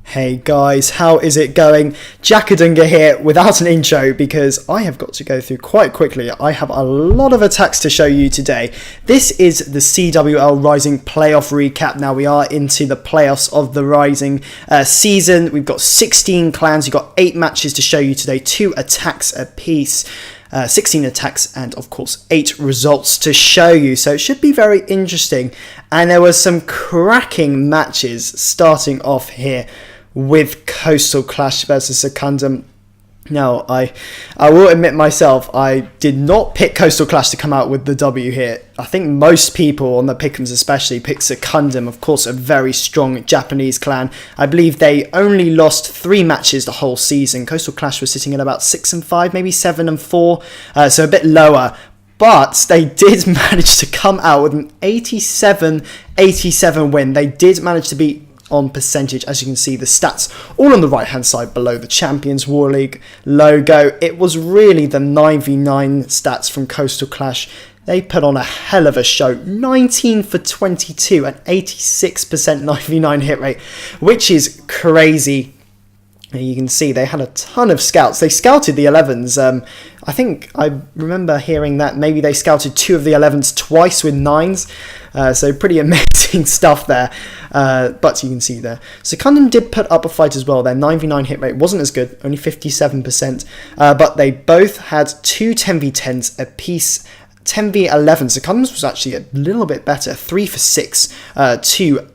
Hey guys, how is it going? Jackadunga here without an intro because I have got to go through quite quickly. I have a lot of attacks to show you today. This is the CWL Rising Playoff Recap. Now we are into the playoffs of the Rising season. We've got 16 clans, we've got 8 matches to show you today, 2 attacks apiece. 16 attacks and of course 8 results to show you, so it should be very interesting. And there were some cracking matches starting off here with Coastal Clash versus Condom. Now, I will admit myself, I did not pick Coastal Clash to come out with the W here. I think most people on the pick'ems especially picked Secundum, of course a very strong Japanese clan. I believe they only lost 3 matches the whole season. Coastal Clash was sitting at about 6-5, maybe 7-4, so a bit lower. But they did manage to come out with an 87-87 win. They did manage to beat on percentage, as you can see the stats all on the right hand side below the Champions War League logo. It was really the 9v9 stats from Coastal Clash. They put on a hell of a show. 19 for 22 and 86% 9v9 hit rate, which is crazy. You can see they had a ton of scouts. They scouted the 11s. I think I remember hearing that maybe they scouted 2 of the 11s twice with 9s. So pretty amazing stuff there. But you can see there. Secundum did put up a fight as well. Their 9v9 hit rate wasn't as good, only 57%. But they both had 2 10v10s apiece. 10v11. Secundum's was actually a little bit better. 3 for 6. 2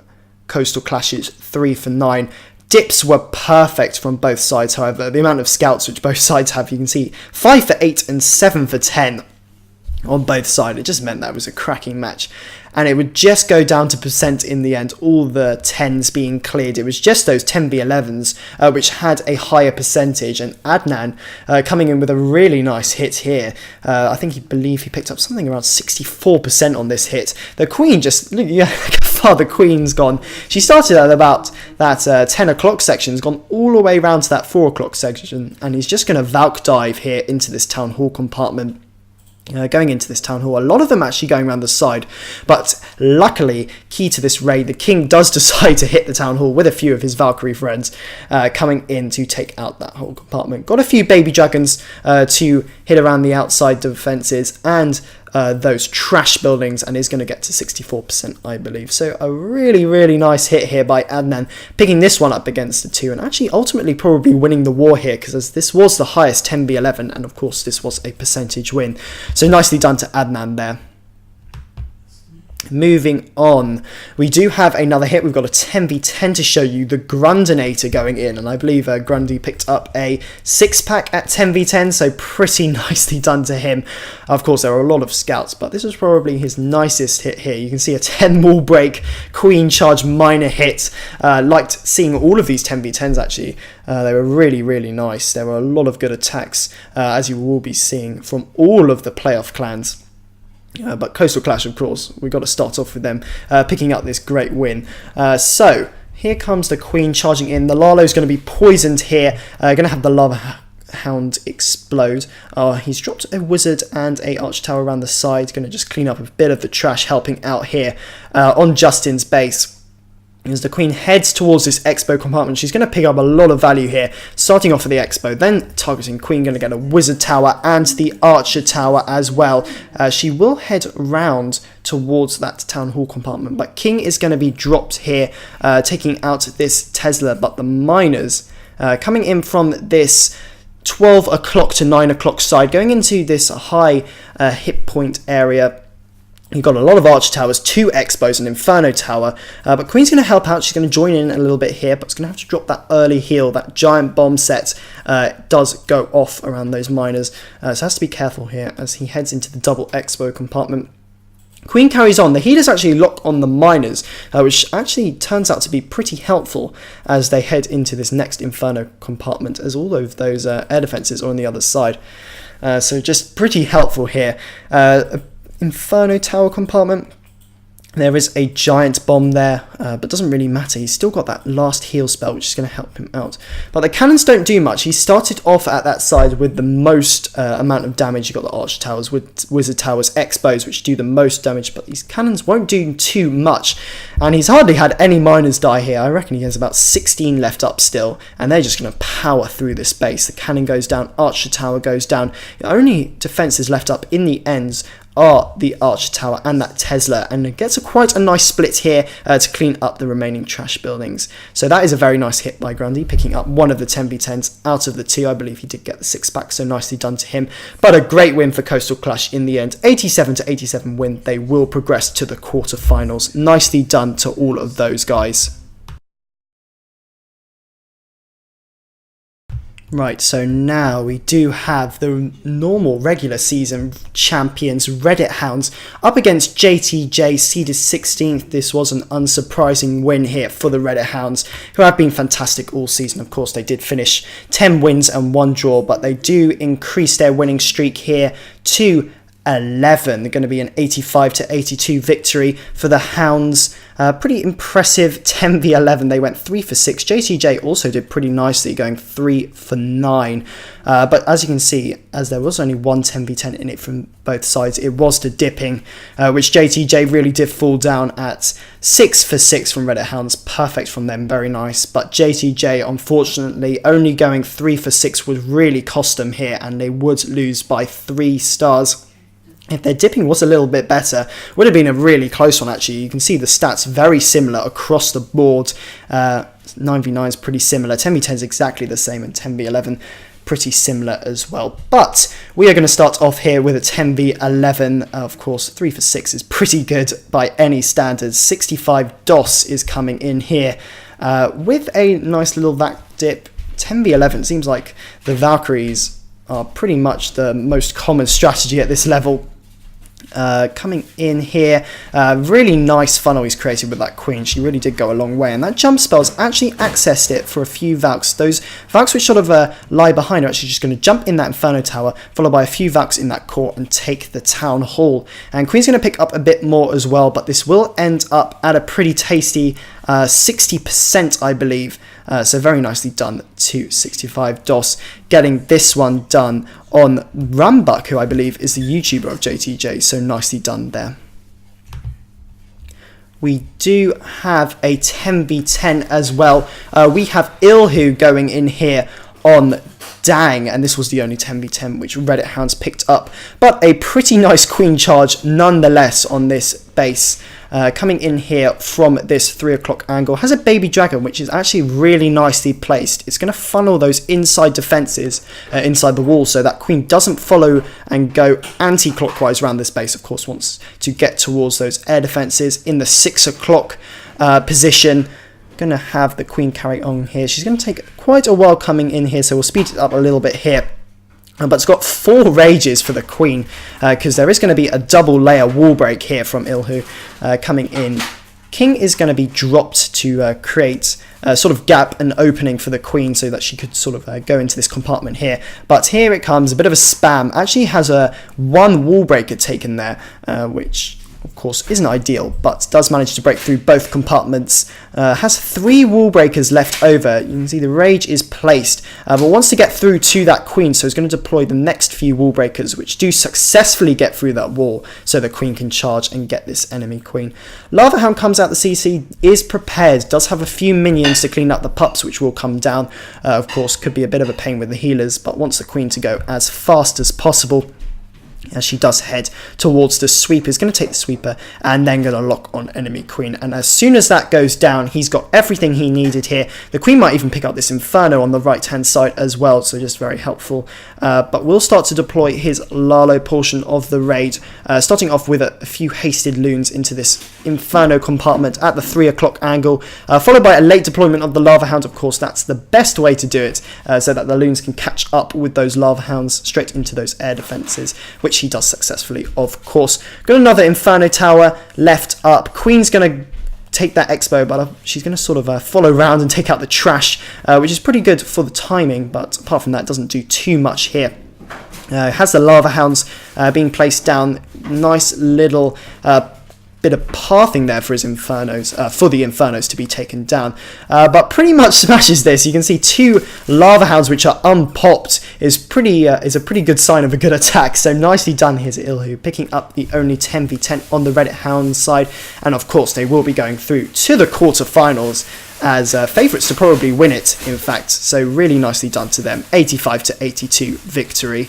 Coastal Clashes, 3 for 9. Dips were perfect from both sides, however. The amount of scouts which both sides have, you can see 5 for 8 and 7 for 10 on both sides. It just meant that was a cracking match. And it would just go down to percent in the end, all the 10s being cleared. It was just those 10v11s which had a higher percentage. And Adnan coming in with a really nice hit here. I believe he picked up something around 64% on this hit. The Queen just, look how far the Queen's gone. She started at about that 10 o'clock section, has gone all the way around to that 4 o'clock section. And he's just going to Valk dive here into this Town Hall compartment. Going into this Town Hall, a lot of them actually going around the side, but luckily, key to this raid, the King does decide to hit the Town Hall with a few of his Valkyrie friends coming in to take out that whole compartment. Got a few baby dragons to hit around the outside defences and those trash buildings, and is going to get to 64%, I believe. So a really, really nice hit here by Adnan, picking this one up against the 2, and actually ultimately probably winning the war here, because this was the highest 10v11, and of course this was a percentage win. So nicely done to Adnan there. Moving on, we do have another hit. We've got a 10v10 to show you, the Grundinator going in, and I believe Grundy picked up a 6-pack at 10v10, so pretty nicely done to him. Of course, there are a lot of scouts, but this was probably his nicest hit here. You can see a 10 wall break, Queen charge minor hit. Liked seeing all of these 10v10s actually. They were really, really nice. There were a lot of good attacks, as you will be seeing from all of the playoff clans. But Coastal Clash, of course, we've got to start off with them picking up this great win. So here comes the Queen charging in. The Lalo's going to be poisoned here. Going to have the Lava Hound explode. He's dropped a Wizard and a Arch Tower around the side. Going to just clean up a bit of the trash, helping out here on Justin's base. As the Queen heads towards this Expo compartment, she's going to pick up a lot of value here, starting off with the Expo, then targeting Queen, going to get a Wizard Tower and the Archer Tower as well. She will head round towards that Town Hall compartment, but King is going to be dropped here, taking out this Tesla, but the miners coming in from this 12 o'clock to 9 o'clock side, going into this high hit point area. You've got a lot of Archer Towers, 2 Expos, an Inferno Tower, but Queen's going to help out. She's going to join in a little bit here, but it's going to have to drop that early heal. That giant bomb set does go off around those miners, so has to be careful here as he heads into the double Expo compartment. Queen carries on. The healers actually lock on the miners, which actually turns out to be pretty helpful as they head into this next Inferno compartment, as all of those air defences are on the other side. So just pretty helpful here. Inferno Tower compartment. There is a giant bomb there, but doesn't really matter. He's still got that last heal spell, which is going to help him out. But the cannons don't do much. He started off at that side with the most amount of damage. You've got the archer towers, with wizard towers, X-bows, which do the most damage, but these cannons won't do too much. And he's hardly had any miners die here. I reckon he has about 16 left up still, and they're just going to power through this base. The cannon goes down, archer tower goes down. The only defences left up in the ends are the archer tower and that Tesla, and it gets quite a nice split here to clean up the remaining trash buildings. So that is a very nice hit by Grundy, picking up one of the 10v10s out of the 2. I believe he did get the 6 back, so nicely done to him. But a great win for Coastal Clash in the end. 87-87 win. They will progress to the quarterfinals. Nicely done to all of those guys. Right, so now we do have the normal regular season champions, Reddit Hounds, up against JTJ, seeded 16th. This was an unsurprising win here for the Reddit Hounds, who have been fantastic all season. Of course, they did finish 10 wins and 1 draw, but they do increase their winning streak here to 11. They're going to be an 85-82 victory for the Hounds. Pretty impressive 10v11. They went 3 for 6. JTJ also did pretty nicely, going 3 for 9. But as you can see, as there was only one 10v10 in it from both sides, it was to dipping, which JTJ really did fall down at 6 for 6 from Reddit Hounds. Perfect from them, very nice. But JTJ, unfortunately, only going 3 for 6 would really cost them here, and they would lose by 3 stars. If their dipping was a little bit better, would have been a really close one actually. You can see the stats very similar across the board. 9v9 is pretty similar, 10v10 is exactly the same, and 10v11 pretty similar as well. But we are going to start off here with a 10v11. Of course, 3 for 6 is pretty good by any standards. 65 DOS is coming in here with a nice little vac dip. 10v11 seems like the Valkyries are pretty much the most common strategy at this level. Coming in here, really nice funnel he's created with that queen. She really did go a long way, and that jump spell's actually accessed it for a few Valks. Those Valks which sort of lie behind are actually just going to jump in that Inferno Tower, followed by a few Valks in that court, and take the Town Hall. And Queen's going to pick up a bit more as well, but this will end up at a pretty tasty 60%, I believe. So very nicely done to 65 DOS, getting this one done on Rambuck, who I believe is the YouTuber of JTJ, so nicely done there. We do have a 10v10 as well. We have Ilhu going in here on Dang, and this was the only 10v10 which Reddit Hounds picked up, but a pretty nice queen charge nonetheless on this base. Coming in here from this 3 o'clock angle, has a baby dragon which is actually really nicely placed. It's going to funnel those inside defenses inside the wall, so that queen doesn't follow and go anti-clockwise around this base. Of course, wants to get towards those air defenses in the 6 o'clock position. Going to have the queen carry on here. She's going to take quite a while coming in here, so we'll speed it up a little bit here. But it's got 4 rages for the queen, because there is going to be a double layer wall break here from Ilhu coming in. King is going to be dropped to create a sort of gap and opening for the queen so that she could sort of go into this compartment here. But here it comes, a bit of a spam. Actually has a 1 wall breaker taken there, which of course isn't ideal, but does manage to break through both compartments. Has 3 wall breakers left over. You can see the rage is placed, but wants to get through to that queen, so it's going to deploy the next few wall breakers, which do successfully get through that wall, so the queen can charge and get this enemy queen. Lava Hound comes out the CC, is prepared, does have a few minions to clean up the pups, which will come down. Of course, could be a bit of a pain with the healers, but wants the queen to go as fast as possible, as she does head towards the sweeper. Is going to take the sweeper and then going to lock on enemy queen, and as soon as that goes down, he's got everything he needed here. The queen might even pick up this Inferno on the right hand side as well, so just very helpful. But we'll start to deploy his Lalo portion of the raid, starting off with a few hasted loons into this Inferno compartment at the 3 o'clock angle, followed by a late deployment of the Lava Hound. Of course, that's the best way to do it, so that the loons can catch up with those Lava Hounds straight into those air defenses, which he does successfully, of course. Got another Inferno Tower left up. Queen's going to take that Expo, but she's going to sort of follow around and take out the trash, which is pretty good for the timing, but apart from that, doesn't do too much here. Has the Lava Hounds being placed down. Nice little bit of pathing there for his Infernos, for the Infernos to be taken down. But pretty much smashes this. You can see 2 Lava Hounds which are unpopped is a pretty good sign of a good attack. So nicely done here to Ilhu, picking up the only 10v10 on the Reddit Hounds side. And of course they will be going through to the quarterfinals as favourites to probably win it, in fact. So really nicely done to them. 85-82 victory.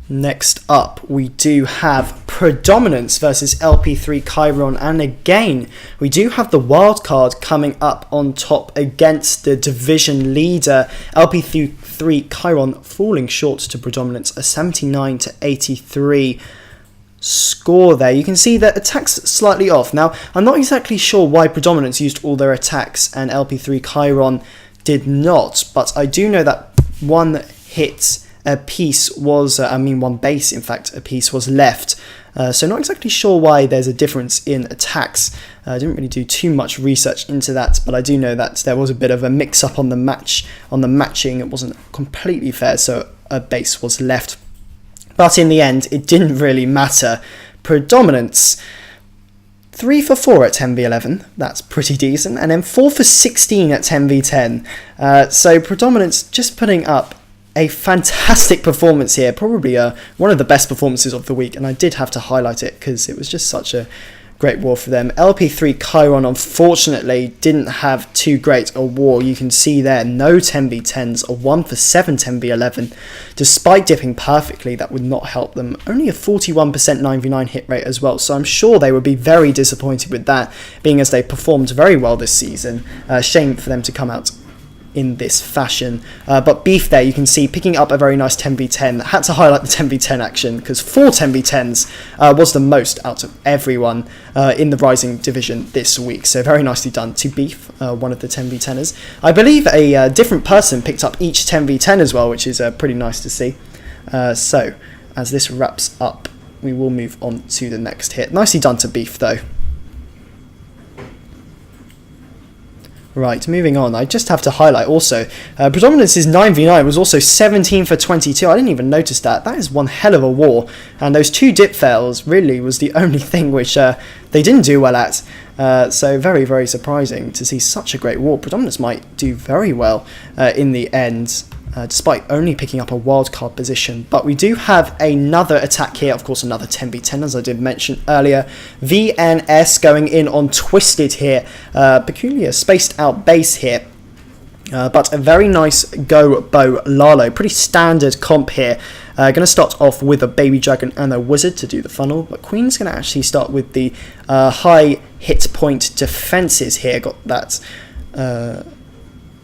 Next up, we do have Predominance versus LP3 Chiron, and again, we do have the wildcard coming up on top against the division leader. LP3 Chiron falling short to Predominance, a 79-83 score there. You can see that attacks slightly off. Now, I'm not exactly sure why Predominance used all their attacks and LP3 Chiron did not, but I do know that one hit a piece was, one base, in fact, a piece was left. So not exactly sure why there's a difference in attacks. I didn't really do too much research into that, but I do know that there was a bit of a mix-up on the matching. It wasn't completely fair, so a base was left. But in the end, it didn't really matter. Predominance, 3 for 4 at 10v11, that's pretty decent, and then 4 for 16 at 10v10. So Predominance just putting up a fantastic performance here, probably one of the best performances of the week, and I did have to highlight it because it was just such a great war for them. LP3 Chiron unfortunately didn't have too great a war. You can see there, no 10v10s, a 1 for 7 10v11. Despite dipping perfectly, that would not help them. Only a 41% 9v9 hit rate as well, so I'm sure they would be very disappointed with that, being as they performed very well this season. Shame for them to come out in this fashion, but Beef there, you can see picking up a very nice 10v10. Had to highlight the 10v10 action because 4 10v10s was the most out of everyone in the Rising division this week, so very nicely done to Beef, one of the 10v10ers. I believe a different person picked up each 10v10 as well, which is pretty nice to see. So as this wraps up, we will move on to the next hit. Nicely done to Beef though. Right, moving on, I just have to highlight also, Predominance's 9v9 was also 17 for 22, I didn't even notice that. That is one hell of a war, and those 2 dip fails really was the only thing which they didn't do well at. So very, very surprising to see such a great war. Predominance might do very well in the end, despite only picking up a wildcard position. But we do have another attack here, of course another 10v10 as I did mention earlier. VNS going in on Twisted here, peculiar spaced out base here. But a very nice go bow Lalo, pretty standard comp here. Going to start off with a baby dragon and a wizard to do the funnel, but Queen's going to actually start with the high hit point defenses here. Got that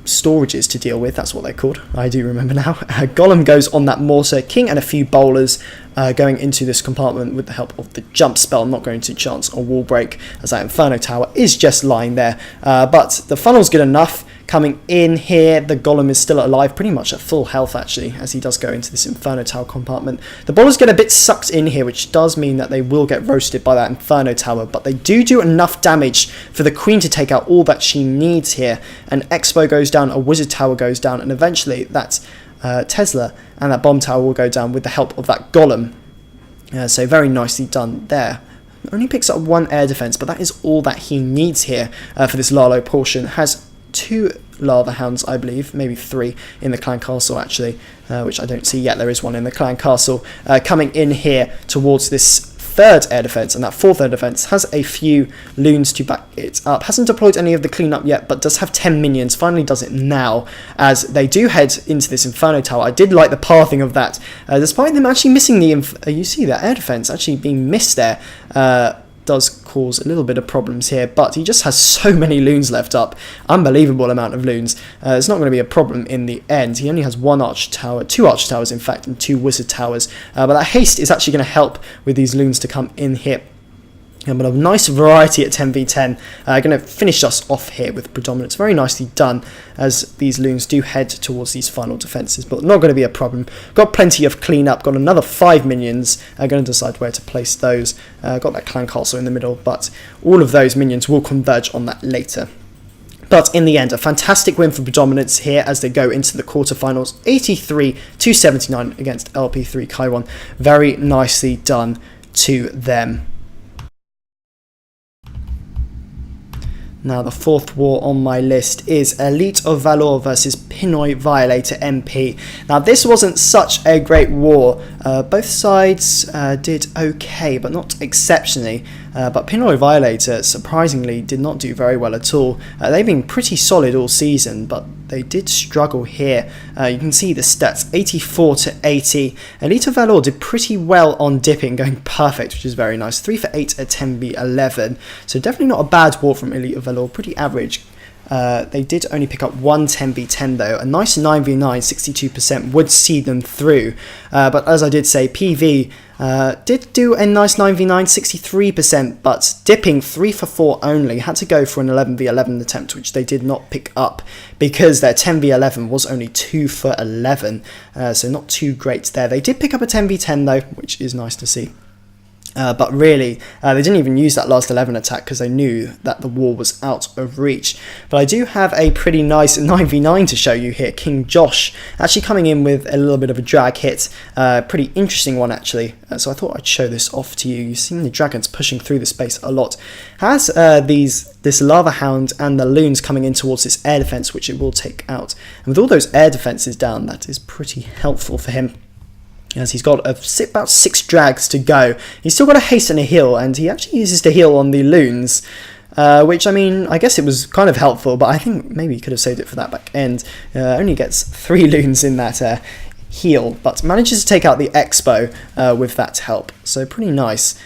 storages to deal with, that's what they're called, I do remember now. Golem goes on that mortar, king and a few bowlers going into this compartment with the help of the jump spell. Not going to chance a wall break as that Inferno Tower is just lying there, but the funnel's good enough. Coming in here, the Golem is still alive, pretty much at full health actually, as he does go into this Inferno Tower compartment. The bowlers get a bit sucked in here, which does mean that they will get roasted by that Inferno Tower, but they do enough damage for the Queen to take out all that she needs here. An Expo goes down, a Wizard Tower goes down, and eventually that Tesla and that Bomb Tower will go down with the help of that Golem. So very nicely done there. Only picks up 1 air defense, but that is all that he needs here for this Lalo portion. Has 2 Lava Hounds, I believe, maybe 3 in the Clan Castle actually, which I don't see yet. There is 1 in the Clan Castle coming in here towards this 3rd air defense, and that 4th air defense has a few loons to back it up. Hasn't deployed any of the cleanup yet, but does have 10 minions. Finally does it now as they do head into this Inferno Tower. I did like the pathing of that, despite them actually missing the you see that air defense actually being missed there. Does cause a little bit of problems here, but he just has so many loons left up. Unbelievable amount of loons. It's not going to be a problem in the end. He only has 1 arch tower, 2 arch towers in fact, and 2 wizard towers, but that haste is actually going to help with these loons to come in here. But a nice variety at 10v10. Going to finish us off here with Predominance. Very nicely done as these loons do head towards these final defences, but not going to be a problem. Got plenty of cleanup. Got another 5 minions. Going to decide where to place those. Got that Clan Castle in the middle, but all of those minions will converge on that later. But in the end, a fantastic win for Predominance here as they go into the quarterfinals. 83-79 against LP3 Chiron. Very nicely done to them. Now the fourth war on my list is Elite of Valor versus Pinoy Violator MP. Now this wasn't such a great war. Both sides did okay, but not exceptionally. But Pinoy Violator surprisingly did not do very well at all. They've been pretty solid all season, but they did struggle here. You can see the stats, 84 to 80. Elite of Valor did pretty well on dipping, going perfect, which is very nice. 3 for 8 at 10v11. So definitely not a bad war from Elite of Valor, pretty average. They did only pick up one 10v10 though. A nice 9v9, 62% would see them through. But as I did say, PV did do a nice 9v9, 63%, but dipping 3 for 4 only. Had to go for an 11v11 attempt, which they did not pick up because their 10v11 was only 2 for 11. So not too great there. They did pick up a 10v10 though, which is nice to see. But really, they didn't even use that last 11 attack because they knew that the war was out of reach. But I do have a pretty nice 9v9 to show you here. King Josh actually coming in with a little bit of a drag hit. Pretty interesting one actually. So I thought I'd show this off to you. You've seen the dragons pushing through the space a lot. Has this lava hound and the loons coming in towards this air defense, which it will take out. And with all those air defenses down, that is pretty helpful for him, as he's got about 6 drags to go. He's still got a haste and a heal, and he actually uses the heal on the loons, which, I mean, I guess it was kind of helpful, but I think maybe he could have saved it for that back end. Only gets 3 loons in that heal, but manages to take out the Expo with that help. So pretty nice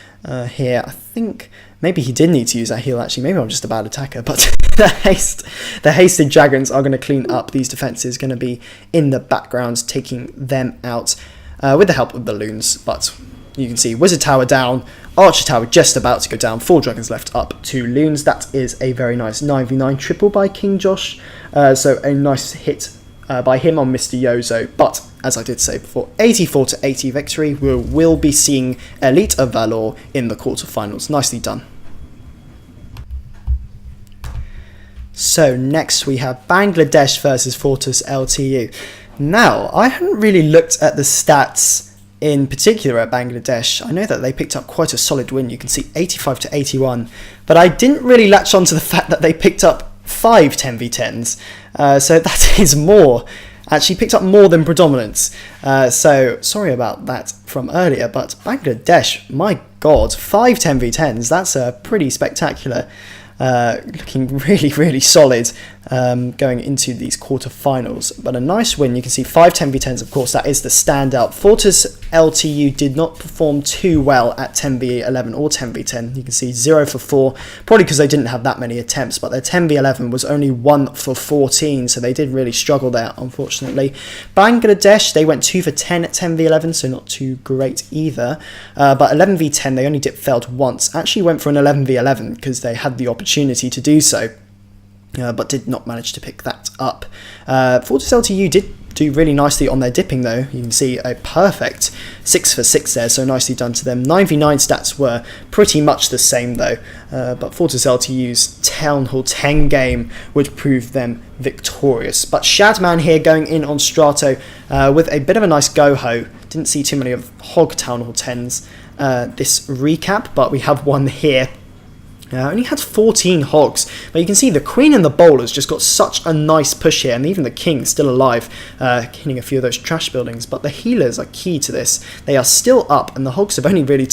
here. I think maybe he did need to use that heal actually. Maybe I'm just a bad attacker, but the hasted dragons are going to clean up these defenses, going to be in the background taking them out. With the help of the loons, but you can see Wizard Tower down, Archer Tower just about to go down, 4 dragons left, up 2 loons. That is a very nice 9v9 triple by King Josh, so a nice hit by him on Mr. Yozo, but as I did say before, 84 to 80 victory. We will be seeing Elite of Valor in the quarterfinals. Nicely done. So next we have Bangladesh versus Fortis LTU. Now, I hadn't really looked at the stats in particular at Bangladesh. I know that they picked up quite a solid win. You can see 85 to 81. But I didn't really latch on to the fact that they picked up 5 10v10s. So that is more. Actually picked up more than Predominance. So sorry about that from earlier. But Bangladesh, my God, 5 10v10s. That's pretty spectacular. Looking really solid going into these quarterfinals, but a nice win. You can see 5 10v10s, of course, that is the standout. Fortis LTU did not perform too well at 10v11 or 10v10. You can see 0 for 4, probably because they didn't have that many attempts, but their 10v11 was only 1 for 14, so they did really struggle there, unfortunately. Bangladesh, they went 2 for 10 at 10v11, so not too great either, but 11v10 they only failed once. Actually went for an 11v11 because they had the opportunity to do so, but did not manage to pick that up. Fortis LTU did do really nicely on their dipping though. You can see a perfect 6 for 6 there, so nicely done to them. 9v9 stats were pretty much the same though, but Fortis LTU's Town Hall 10 game would prove them victorious. But Shadman here going in on Strato with a bit of a nice go-ho. Didn't see too many of Hog Town Hall 10s this recap, but we have one here. Only had 14 hogs, but you can see the queen and the bowlers just got such a nice push here, and even the king still alive, hitting a few of those trash buildings. But the healers are key to this. They are still up, and the hogs have only really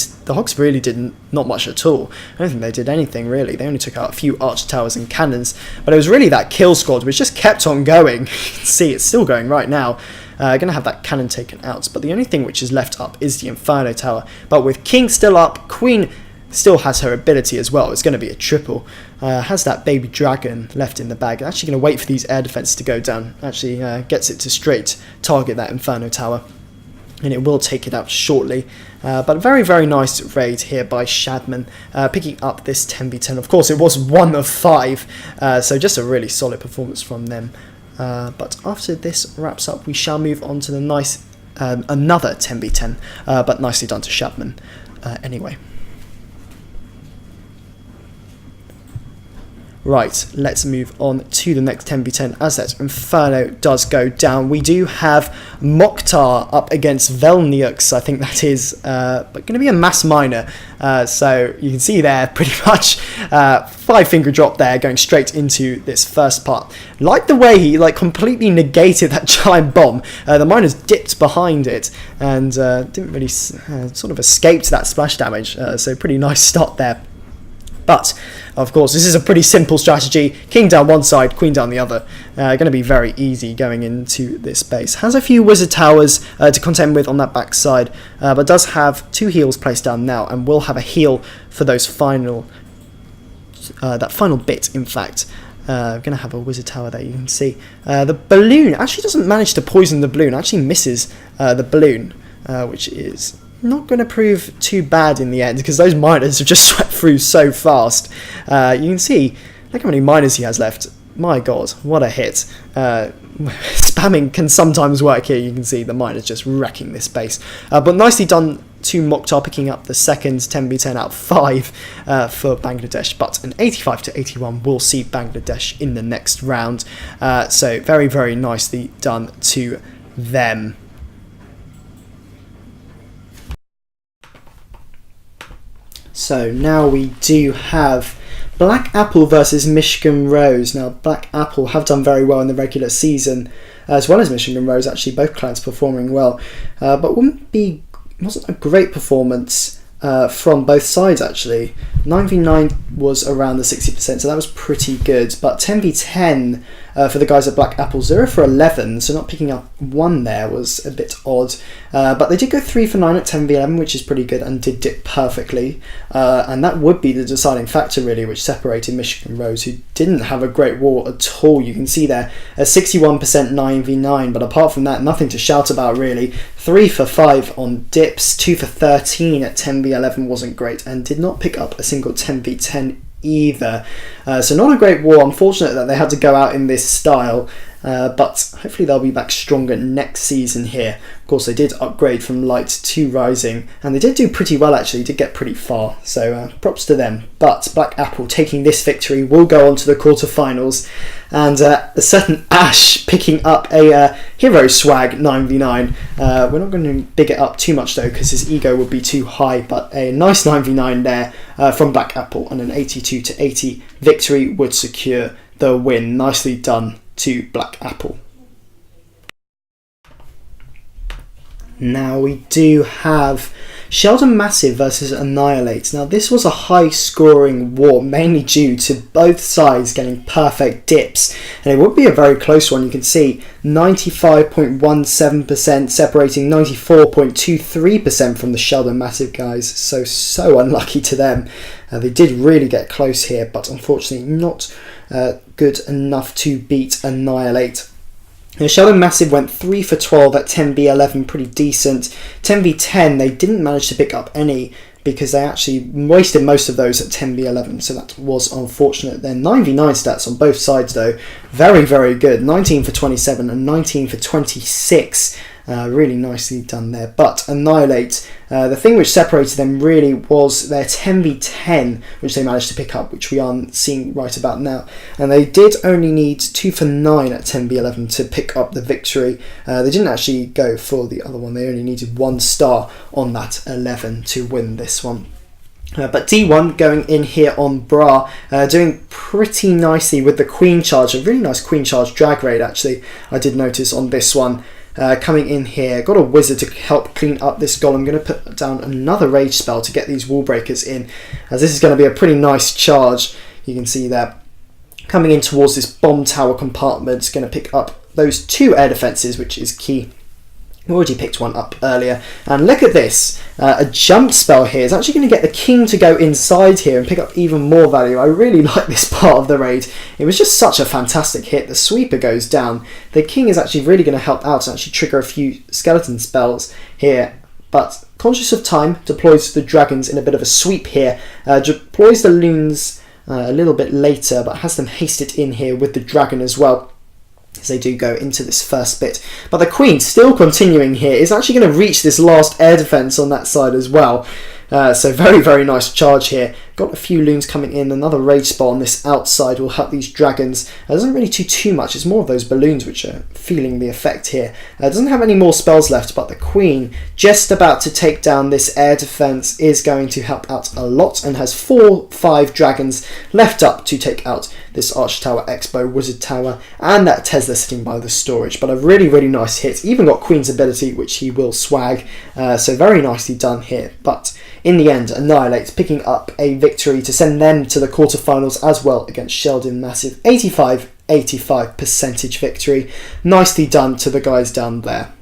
did not much at all. I don't think they did anything really. They only took out a few archer towers and cannons, but it was really that kill squad which just kept on going. You can see it's still going right now. Going to have that cannon taken out, but the only thing which is left up is the Inferno Tower. But with king still up, queen still has her ability as well. It's going to be a triple. Has that baby dragon left in the bag. Actually going to wait for these air defenses to go down. Actually gets it to straight target that Inferno Tower, and it will take it out shortly. But a very nice raid here by Shadman, picking up this 10v10. Of course, it was 1 of 5, so just a really solid performance from them. But after this wraps up, we shall move on to the nice another 10v10, but nicely done to Shadman anyway. Right, let's move on to the next 10v10 as that Inferno does go down. We do have Mokhtar up against Velniux. I think that is going to be a mass minor. So you can see there pretty much 5-finger drop there going straight into this first part. Like the way he completely negated that giant bomb. The miners dipped behind it and didn't really sort of escaped that splash damage. So pretty nice start there. But, of course, this is a pretty simple strategy. King down one side, queen down the other. Going to be very easy going into this base. Has a few wizard towers to contend with on that back side, but does have 2 heals placed down now, and will have a heal for those final, that final bit, in fact. Going to have a wizard tower there, you can see. The balloon actually doesn't manage to poison the balloon, actually misses the balloon, which is not going to prove too bad in the end, because those miners have just swept through so fast. You can see, look how many miners he has left. My god, what a hit. Spamming can sometimes work here. You can see the miners just wrecking this base. But nicely done to Mokhtar, picking up the second 10v10 out of 5 for Bangladesh. But an 85-81 will see Bangladesh in the next round. So very, very nicely done to them. So now we do have Black Apple versus Michigan Rose. Now Black Apple have done very well in the regular season, as well as Michigan Rose. Actually, both clans performing well, but wasn't a great performance from both sides actually. 9v9 was around the 60%, so that was pretty good. But 10v10 for the guys at Black Apple, 0 for 11, so not picking up 1 there was a bit odd. But they did go 3 for 9 at 10v11, which is pretty good, and did dip perfectly. And that would be the deciding factor really, which separated Michigan Rose, who didn't have a great war at all. You can see there a 61% 9v9, but apart from that, nothing to shout about really. 3 for 5 on dips, 2 for 13 at 10v11 wasn't great, and did not pick up a single 10v10 either. So not a great war. Unfortunate that they had to go out in this style, but hopefully they'll be back stronger next season here. Of course, they did upgrade from light to rising, and they did do pretty well actually, did get pretty far, so props to them. But Black Apple taking this victory will go on to the quarterfinals, and a certain Ash picking up a hero swag 9v9. We're not going to big it up too much though, because his ego would be too high, but a nice 9v9 there from Black Apple, and an 82-80 victory would secure the win. Nicely done to Black Apple. Now we do have Sheldon Massive versus Annihilate. Now this was a high scoring war, mainly due to both sides getting perfect dips, and it would be a very close one. You can see 95.17% separating 94.23% from the Sheldon Massive guys, so unlucky to them. They did really get close here, but unfortunately not good enough to beat Annihilate. Now, Sheldon Massive went 3 for 12 at 10v11, pretty decent. 10v10, they didn't manage to pick up any because they actually wasted most of those at 10v11, so that was unfortunate. Their 9v9 stats on both sides, though, very, very good. 19 for 27 and 19 for 26. Really nicely done there. But Annihilate, the thing which separated them really was their 10v10, which they managed to pick up, which we aren't seeing right about now. And they did only need 2 for 9 at 10v11 to pick up the victory. They didn't actually go for the other one. They only needed 1 star on that 11 to win this one. But D1 going in here on Bra, doing pretty nicely with the Queen Charge. A really nice Queen Charge drag raid actually, I did notice on this one. Coming in here, got a wizard to help clean up this golem. I'm going to put down another rage spell to get these wall breakers in, as this is going to be a pretty nice charge. You can see that coming in towards this bomb tower compartment. It's going to pick up those 2 air defenses, which is key. We already picked one up earlier, and look at this, a jump spell here is actually going to get the king to go inside here and pick up even more value. I really like this part of the raid. It was just such a fantastic hit. The sweeper goes down. The king is actually really going to help out and actually trigger a few skeleton spells here, but conscious of time, deploys the dragons in a bit of a sweep here, deploys the loons a little bit later, but has them hasted in here with the dragon as well, as they do go into this first bit. But the queen, still continuing here, is actually going to reach this last air defense on that side as well. So very, very nice charge here. Got a few loons coming in. Another rage spot on this outside will help these dragons. It doesn't really do too much. It's more of those balloons which are feeling the effect here. Doesn't have any more spells left, but the queen just about to take down this air defense is going to help out a lot, and has 4-5 dragons left up to take out this Arch Tower, Expo, Wizard Tower, and that Tesla sitting by the storage. But a really, really nice hit. Even got Queen's ability, which he will swag. So very nicely done here. But in the end, Annihilate picking up a victory to send them to the quarterfinals as well against Sheldon. Massive 85 percentage victory. Nicely done to the guys down there.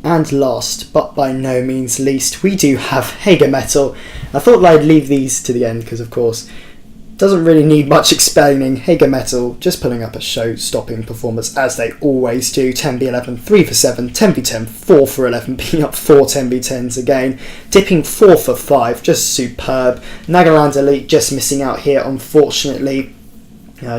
And last, but by no means least, we do have Hagar Metal. I thought I'd leave these to the end because, of course, doesn't really need much explaining. Hagar Metal just pulling up a show-stopping performance as they always do. 10v11, 3 for 7, 10v10, 4 for 11, picking up 4 10v10s again. Dipping 4 for 5, just superb. Nagaland Elite just missing out here, unfortunately.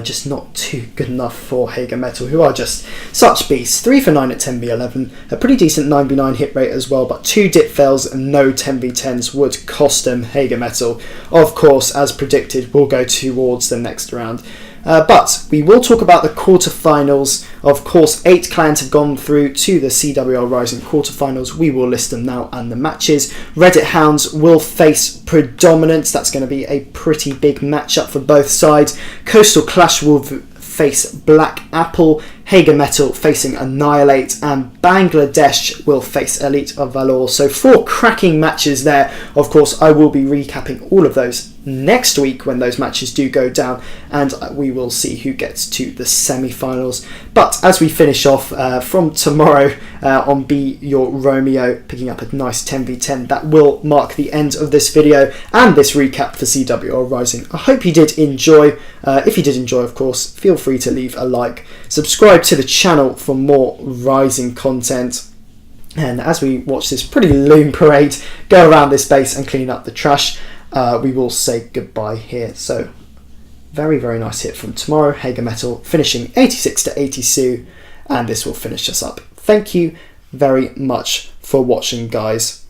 Just not too good enough for Hagar Metal, who are just such beasts. 3 for 9 at 10v11, a pretty decent 9v9 hit rate as well, but 2 dip fails and no 10v10s would cost them. Hagar Metal, of course, as predicted, will go towards the next round. But we will talk about the quarterfinals. Of course, 8 clans have gone through to the CWL Rising quarterfinals. We will list them now and the matches. Reddit Hounds will face Predominance. That's going to be a pretty big matchup for both sides. Coastal Clash will face Black Apple. Hagar Metal facing Annihilate, and Bangladesh will face Elite of Valor. So 4 cracking matches there. Of course, I will be recapping all of those next week when those matches do go down, and we will see who gets to the semi-finals. But as we finish off from tomorrow on Be Your Romeo, picking up a nice 10v10, that will mark the end of this video and this recap for CWL Rising. I hope you did enjoy. If you did enjoy, of course, feel free to leave a like, subscribe to the channel for more Rising content. And as we watch this pretty loon parade go around this base and clean up the trash, we will say goodbye here. So very, very nice hit from tomorrow. Hagar Metal finishing 86 to 82, and this will finish us up. Thank you very much for watching, guys.